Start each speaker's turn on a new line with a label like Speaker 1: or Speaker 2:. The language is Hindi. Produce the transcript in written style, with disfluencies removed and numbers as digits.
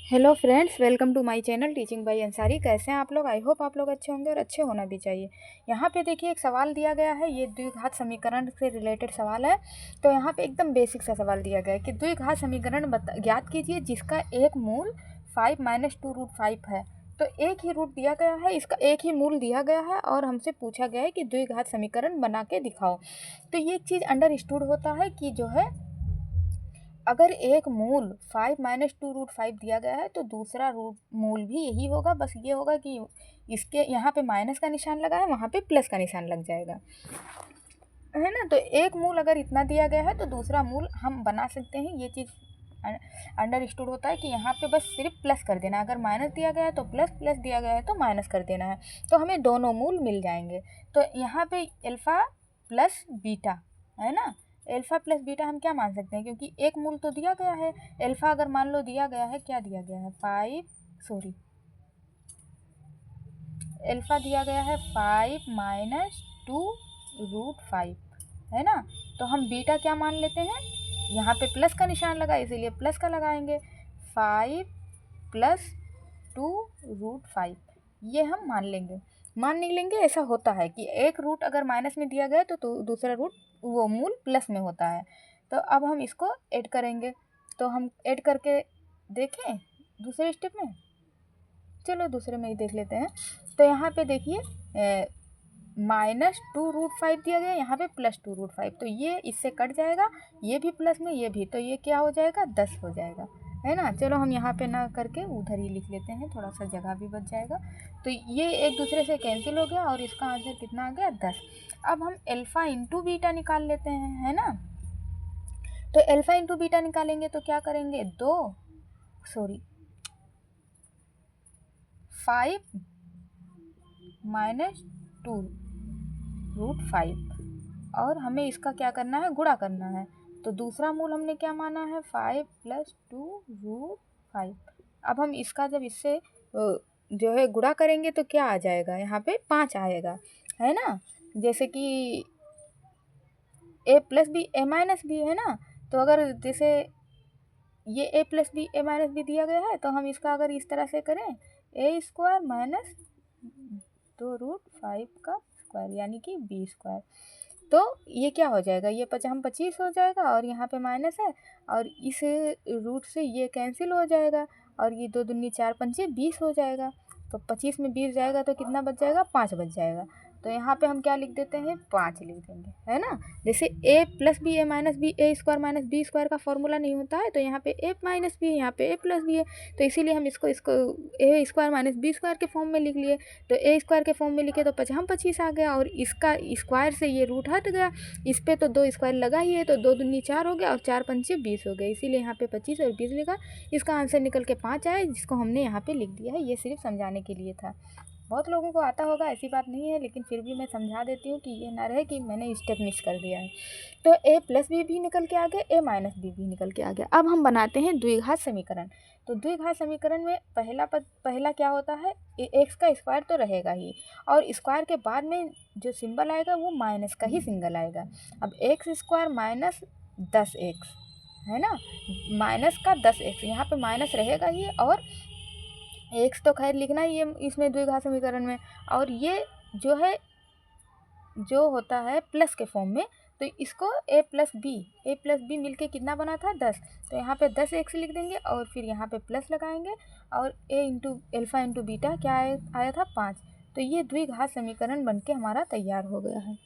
Speaker 1: Hello friends, welcome to my channel teaching by Ansari. कैसे हैं आप लोग? आई होप आप लोग अच्छे होंगे और अच्छे होना भी चाहिए। यहाँ पे देखिए एक सवाल दिया गया है, ये द्विघात समीकरण से रिलेटेड सवाल है। तो यहाँ पे एकदम बेसिक सा सवाल दिया गया है कि द्विघात समीकरण ज्ञात कीजिए जिसका एक मूल 5 - 2√5 है। तो एक ही रूट दिया गया है, इसका एक ही मूल दिया गया है और हमसे पूछा गया है कि द्विघात समीकरण बना के दिखाओ। तो ये एक चीज़ अंडरस्टूड होता है कि जो है अगर एक मूल 5 - 2√5 दिया गया है तो दूसरा रूट मूल भी यही होगा, बस ये होगा कि इसके यहाँ पे माइनस का निशान लगा है, वहाँ पे प्लस का निशान लग जाएगा, है ना। तो एक मूल अगर इतना दिया गया है तो दूसरा मूल हम बना सकते हैं। ये चीज़ अंडरस्टूड होता है कि यहाँ पे बस सिर्फ प्लस कर देना, अगर माइनस दिया गया है तो प्लस, प्लस दिया गया है तो माइनस कर देना है, तो हमें दोनों मूल मिल जाएंगे। तो यहाँ पे अल्फ़ा प्लस बीटा है ना, अल्फ़ा प्लस बीटा हम क्या मान सकते हैं, क्योंकि एक मूल तो दिया गया है। अल्फ़ा अगर मान लो दिया गया है, क्या दिया गया है, अल्फ़ा दिया गया है 5 - 2√5 है ना। तो हम बीटा क्या मान लेते हैं, यहाँ पे प्लस का निशान लगा इसीलिए प्लस का लगाएंगे, 5 + 2√5 ये हम मान लेंगे। मान नहीं लेंगे, ऐसा होता है कि एक रूट अगर माइनस में दिया गया है तो दूसरा रूट वो मूल प्लस में होता है। तो अब हम इसको ऐड करेंगे, तो हम ऐड करके देखें दूसरे स्टेप में, चलो दूसरे में ही देख लेते हैं। तो यहाँ पे देखिए -2√5 दिया गया, यहाँ पे +2√5, तो ये इससे कट जाएगा, ये भी प्लस में ये भी, तो ये क्या हो जाएगा, 10 हो जाएगा, है ना। चलो हम यहाँ पे ना करके उधर ही लिख लेते हैं, थोड़ा सा जगह भी बच जाएगा। तो ये एक दूसरे से कैंसिल हो गया और इसका आंसर कितना आ गया, 10। अब हम अल्फ़ा इंटू बीटा निकाल लेते हैं, है ना। तो अल्फ़ा इंटू बीटा निकालेंगे तो क्या करेंगे, 5 - 2√5 और हमें इसका क्या करना है, गुणा करना है। तो दूसरा मूल हमने क्या माना है, 5 + 2√5। अब हम इसका जब इससे जो है गुणा करेंगे तो क्या आ जाएगा, यहाँ पे 5 आएगा, है ना। जैसे कि a + b a - b है ना, तो अगर जैसे ये a + b दिया गया है तो हम इसका अगर इस तरह से करें, a² - 2√5 का स्क्वायर यानी कि b², तो ये क्या हो जाएगा, ये हम 25 हो जाएगा और यहाँ पे माइनस है और इस रूट से ये कैंसिल हो जाएगा और ये 2 दूनी 4 पंचे 20 हो जाएगा। तो 25 में 20 जाएगा तो कितना बच जाएगा, 5 बच जाएगा। तो यहाँ पे हम क्या लिख देते हैं, 5 लिख देंगे, है ना। जैसे a + b a - b a² - b² का फॉर्मूला नहीं होता है, तो यहाँ पे a - b है, यहाँ पे a + b है, तो इसीलिए हम इसको a² - b² के फॉर्म में लिख लिए। तो a² के फॉर्म में लिखे तो 25 आ गया और इसका स्क्वायर से ये रूट हट गया, इस पर तो 2 स्क्वायर लगा ही है, तो 2 दूनी 4 हो गया और 4 पंचे 20 हो गए, इसीलिए यहाँ पे 25 और 20 लिखा। इसका आंसर निकल के 5 आया, जिसको हमने यहाँ पे लिख दिया है। ये सिर्फ समझाने के लिए था, बहुत लोगों को आता होगा, ऐसी बात नहीं है, लेकिन फिर भी मैं समझा देती हूँ कि ये ना रहे कि मैंने स्टेप मिस कर दिया है। तो a + b भी निकल के आ गया, a - b भी निकल के आ गया। अब हम बनाते हैं द्विघात समीकरण। तो द्विघात समीकरण में पहला क्या होता है, x का स्क्वायर तो रहेगा ही और स्क्वायर के बाद में जो सिंबल आएगा वो माइनस का ही सिंबल आएगा। अब x² - 10x है ना, माइनस का 10x, यहाँ पे माइनस रहेगा ही और x तो खैर लिखना ही है इसमें द्विघात समीकरण में, और ये जो है जो होता है प्लस के फॉर्म में, तो इसको a + b मिलके कितना बना था, 10। तो यहाँ पे 10x लिख देंगे और फिर यहाँ पे प्लस लगाएंगे और अल्फ़ा इंटू बीटा क्या आया था, 5। तो ये द्विघात समीकरण बनके हमारा तैयार हो गया है।